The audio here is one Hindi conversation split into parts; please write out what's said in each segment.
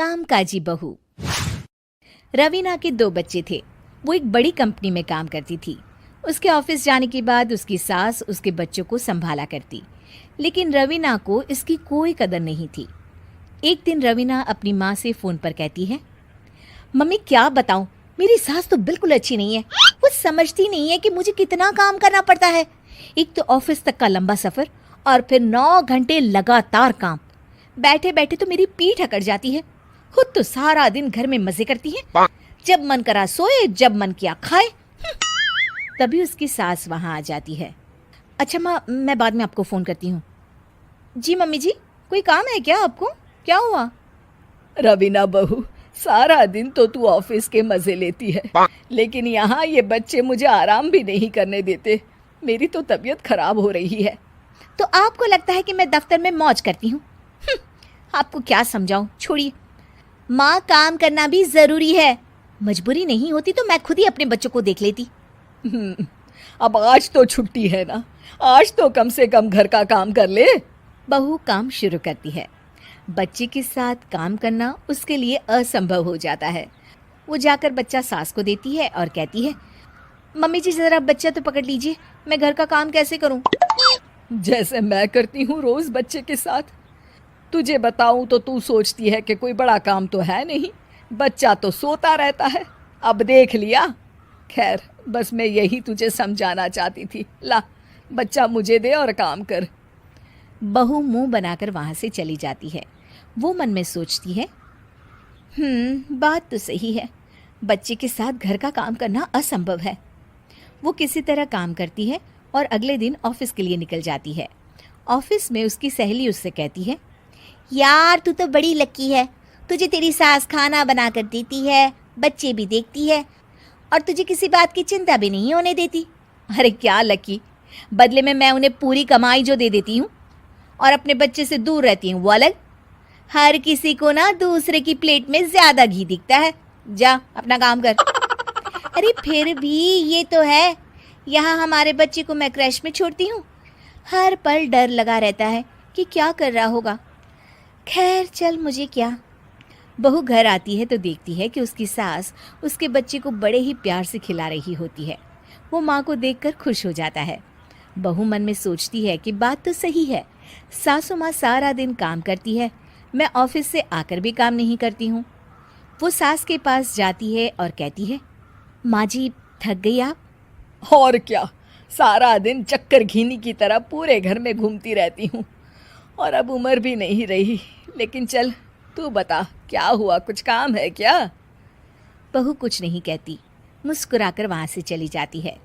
कामकाजी बहू। रवीना के 2 बच्चे थे। वो एक बड़ी कंपनी में काम करती थी। उसके ऑफिस जाने के बाद उसकी सास उसके बच्चों को संभाला करती, लेकिन रवीना को इसकी कोई कदर नहीं थी। एक दिन रवीना अपनी माँ से फ़ोन पर कहती है, मम्मी क्या बताऊं, मेरी सास तो बिल्कुल अच्छी नहीं है। वो समझती नहीं है कि मुझे कितना काम करना पड़ता है। एक तो ऑफिस तक का लंबा सफ़र और फिर 9 घंटे लगातार काम। बैठे बैठे तो मेरी पीठ अकड़ जाती है। खुद तो सारा दिन घर में मजे करती है, जब मन करा सोए, जब मन किया खाए। तभी उसकी सास वहाँ आ जाती है। अच्छा माँ, मैं बाद में आपको फ़ोन करती हूँ। जी मम्मी जी, कोई काम है क्या आपको? क्या हुआ? रवीना बहू, सारा दिन तो तू ऑफिस के मजे लेती है, लेकिन यहाँ ये बच्चे मुझे आराम भी नहीं करने देते। मेरी तो तबीयत खराब हो रही है। तो आपको लगता है कि मैं दफ्तर में मौज करती हूँ? आपको क्या समझाऊं, छोड़िए। माँ, काम करना भी ज़रूरी है। मजबूरी नहीं होती तो मैं खुद ही अपने बच्चों को देख लेती। अब आज तो छुट्टी है ना, आज तो कम से कम घर का काम कर ले। बहू काम शुरू करती है। बच्चे के साथ काम करना उसके लिए असंभव हो जाता है। वो जाकर बच्चा सास को देती है और कहती है, मम्मी जी ज़रा बच्चा तो पकड़ लीजिए, मैं घर का काम कैसे करूं? जैसे मैं करती हूँ रोज बच्चे के साथ। तुझे बताऊं तो तू सोचती है कि कोई बड़ा काम तो है नहीं, बच्चा तो सोता रहता है। अब देख लिया। खैर, बस मैं यही तुझे समझाना चाहती थी। ला, बच्चा मुझे दे और काम कर। बहू मुंह बनाकर वहां से चली जाती है। वो मन में सोचती है, बात तो सही है, बच्चे के साथ घर का काम करना असंभव है। वो किसी तरह काम करती है और अगले दिन ऑफिस के लिए निकल जाती है। ऑफिस में उसकी सहेली उससे कहती है, यार तू तो बड़ी लकी है, तुझे तेरी सास खाना बना कर देती है, बच्चे भी देखती है और तुझे किसी बात की चिंता भी नहीं होने देती। अरे क्या लकी, बदले में मैं उन्हें पूरी कमाई जो दे देती हूँ और अपने बच्चे से दूर रहती हूँ वो अलग। हर किसी को ना दूसरे की प्लेट में ज्यादा घी दिखता है। जा अपना काम कर। अरे फिर भी ये तो है, यहाँ हमारे बच्चे को मैं क्रैश में छोड़ती हूँ, हर पल डर लगा रहता है कि क्या कर रहा होगा। खैर चल, मुझे क्या। बहू घर आती है तो देखती है कि उसकी सास उसके बच्चे को बड़े ही प्यार से खिला रही होती है। वो माँ को देखकर खुश हो जाता है। बहू मन में सोचती है कि बात तो सही है, सासू माँ सारा दिन काम करती है, मैं ऑफिस से आकर भी काम नहीं करती हूँ। वो सास के पास जाती है और कहती है, माँ जी थक गई आप? और क्या, सारा दिन चक्कर घीनी की तरह पूरे घर में घूमती रहती हूँ और अब उम्र भी नहीं रही। लेकिन चल तू बता, क्या हुआ, कुछ काम है क्या? बहू कुछ नहीं कहती, मुस्कुराकर वहाँ से चली जाती है।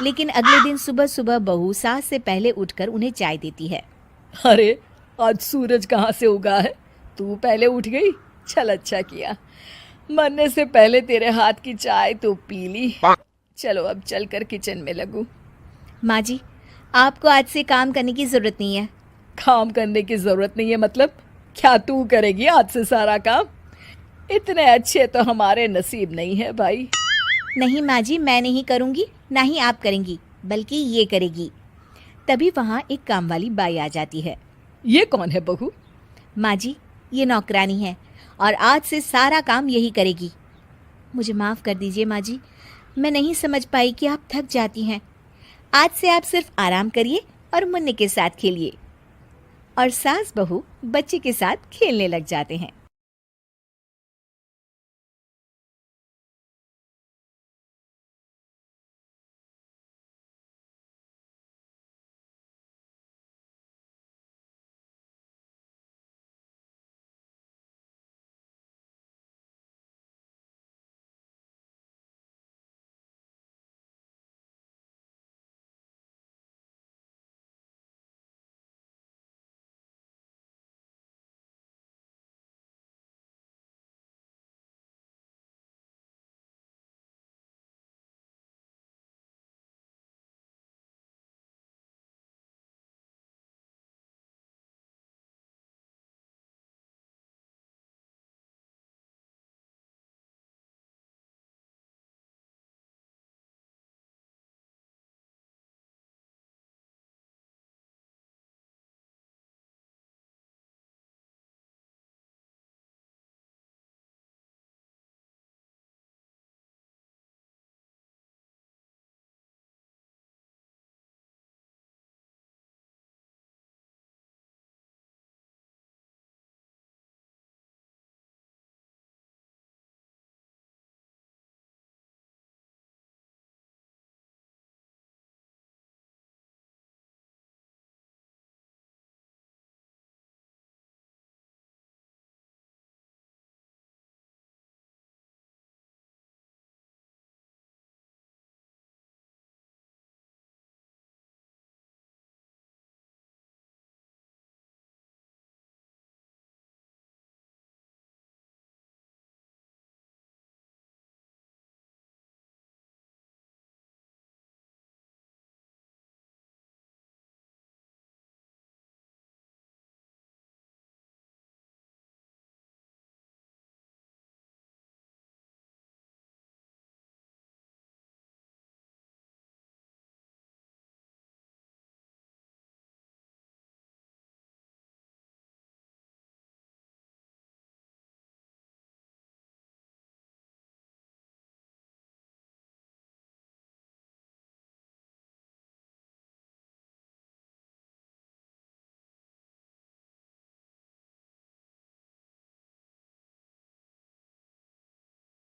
लेकिन अगले दिन सुबह सुबह बहू सास से पहले उठकर उन्हें चाय देती है। अरे आज सूरज कहाँ से उगा है, तू पहले उठ गई? चल अच्छा किया, मरने से पहले तेरे हाथ की चाय तो पी ली। चलो अब चलकर किचन में लगूं। माँ जी, आपको आज से काम करने की ज़रूरत नहीं है। काम करने की ज़रूरत नहीं है मतलब? क्या तू करेगी आज से सारा काम? इतने अच्छे तो हमारे नसीब नहीं है भाई। नहीं माँ जी, मैं नहीं करूँगी, ना ही आप करेंगी, बल्कि ये करेगी। तभी वहाँ एक काम वाली बाई आ जाती है। ये कौन है बहू? माँ जी, ये नौकरानी है और आज से सारा काम यही करेगी। मुझे माफ़ कर दीजिए माँ जी, मैं नहीं समझ पाई कि आप थक जाती हैं। आज से आप सिर्फ आराम करिए और मुन्ने के साथ खेलिए। और सास बहू बच्चे के साथ खेलने लग जाते हैं।